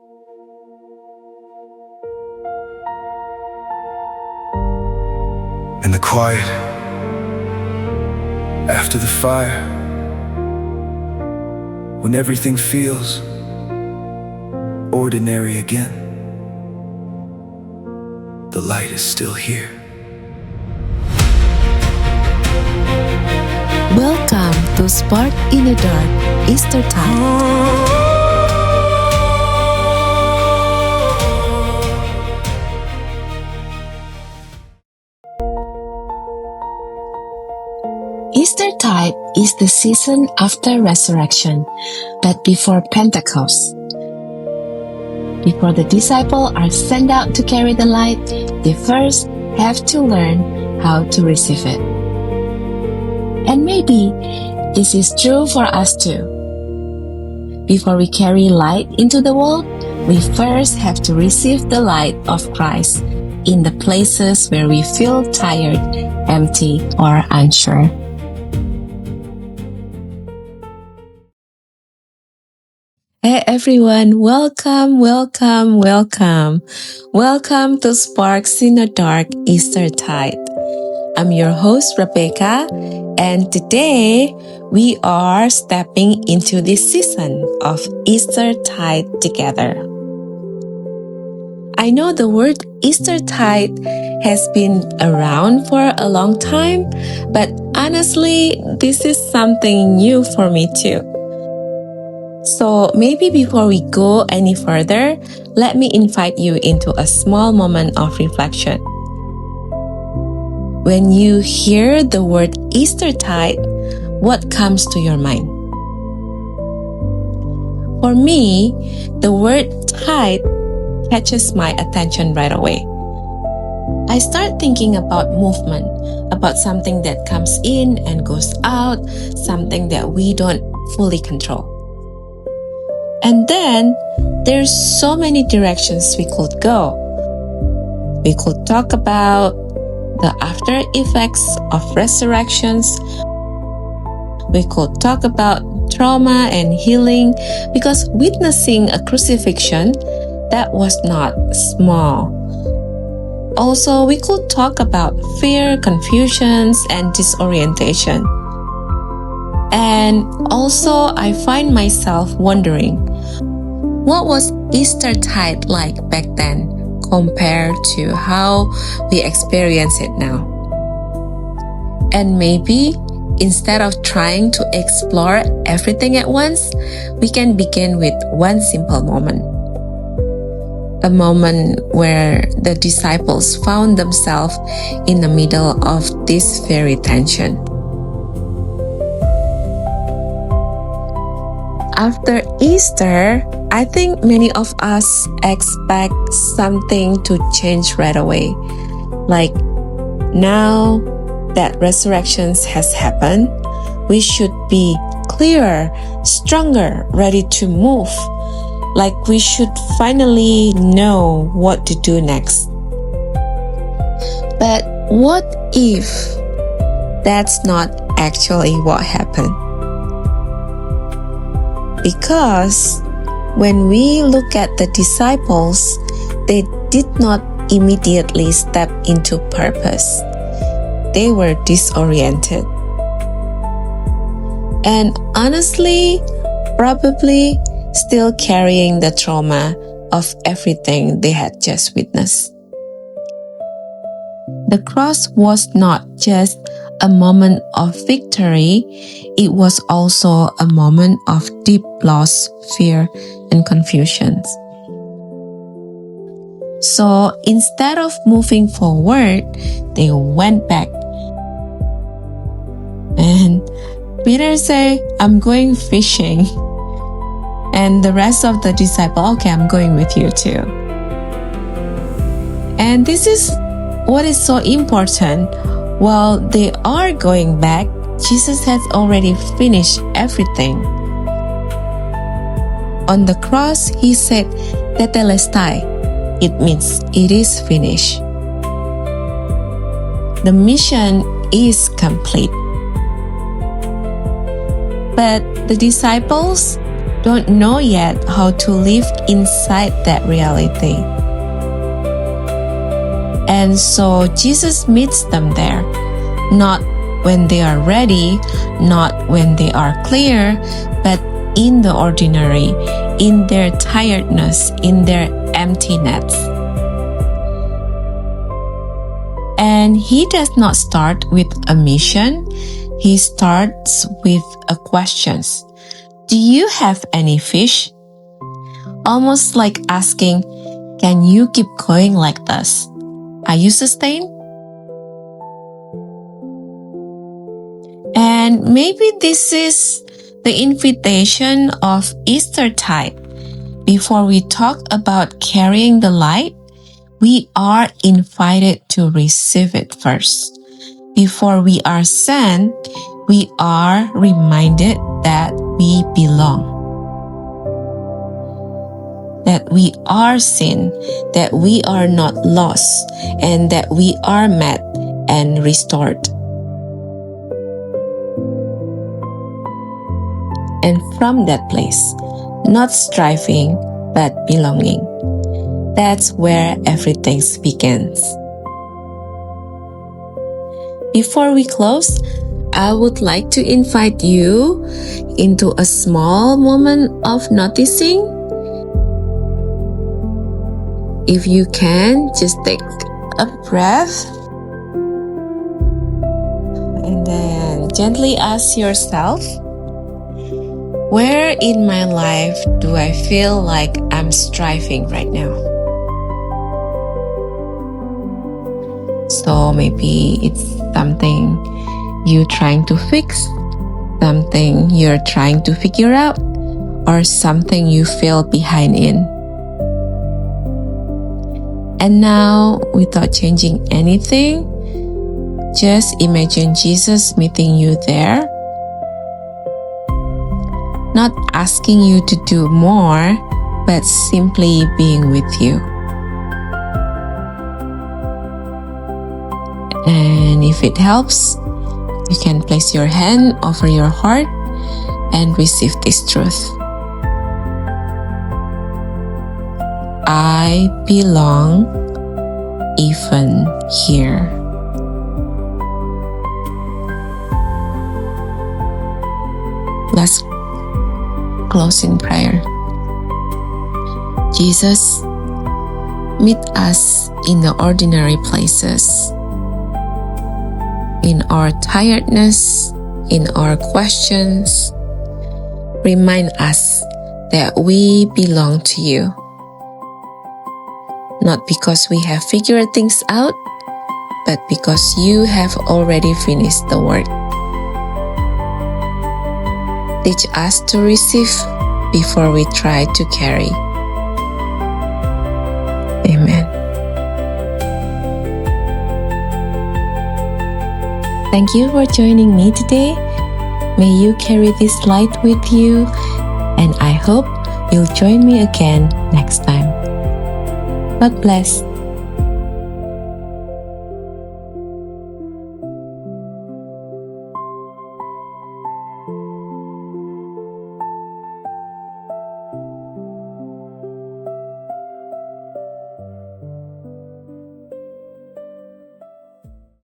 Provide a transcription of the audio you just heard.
In the quiet, after the fire, when everything feels ordinary again, the light is still here. Welcome to Spark in the Dark, Eastertide. Eastertide is the season after resurrection, but before Pentecost. Before the disciples are sent out to carry the light, they first have to learn how to receive it. And maybe this is true for us too. Before we carry light into the world, we first have to receive the light of Christ in the places where we feel tired, empty, or unsure. Hey everyone, welcome to Sparks in the Dark Eastertide. I'm your host Rebeka, and today we are stepping into this season of Eastertide together. I know the word Eastertide has been around for a long time, but honestly, this is something new for me too. So maybe before we go any further, let me invite you into a small moment of reflection. When you hear the word Eastertide, what comes to your mind? For me, the word tide catches my attention right away. I start thinking about movement, about something that comes in and goes out, something that we don't fully control. And then, there's so many directions we could go. We could talk about the after effects of resurrections. We could talk about trauma and healing, because witnessing a crucifixion, that was not small. Also, we could talk about fear, confusions, and disorientation. And also, I find myself wondering, what was Eastertide like back then compared to how we experience it now? And maybe instead of trying to explore everything at once, we can begin with one simple moment. A moment where the disciples found themselves in the middle of this very tension. After Easter, I think many of us expect something to change right away. Like, now that resurrections has happened, we should be clearer, stronger, ready to move. Like we should finally know what to do next. But what if that's not actually what happened? Because when we look at the disciples, they did not immediately step into purpose. They were disoriented. And honestly, probably still carrying the trauma of everything they had just witnessed. The cross was not just a moment of victory, it was also a moment of deep loss, fear, and confusion. So instead of moving forward, they went back. And Peter said, I'm going fishing. And the rest of the disciples, okay, I'm going with you too. And this is what is so important. While they are going back, Jesus has already finished everything. On the cross, he said, Tetelestai. It means it is finished. The mission is complete. But the disciples, don't know yet how to live inside that reality. And so Jesus meets them there, not when they are ready, not when they are clear, but in the ordinary, in their tiredness, in their emptiness. And he does not start with a mission. He starts with a question. Do you have any fish? Almost like asking, can you keep going like this? Are you sustained? And maybe this is the invitation of Eastertide. Before we talk about carrying the light, we are invited to receive it first. Before we are sent, we are reminded that we belong, that we are seen, that we are not lost, and that we are met and restored. And from that place, not striving, but belonging, that's where everything begins. Before we close, I would like to invite you into a small moment of noticing. If you can, just take a breath and then gently ask yourself, where in my life do I feel like I'm striving right now? So maybe it's something you're trying to fix, something you're trying to figure out, or something you feel behind in. And now, without changing anything, just imagine Jesus meeting you there, not asking you to do more, but simply being with you. And if it helps, you can place your hand over your heart and receive this truth. I belong even here. Let's close in prayer. Jesus, meet us in the ordinary places, in our tiredness, in our questions. Remind us that we belong to you, not because we have figured things out, but because you have already finished the work. Teach us to receive before we try to carry. Amen. Thank you for joining me today. May you carry this light with you, and I hope you'll join me again next time. God bless.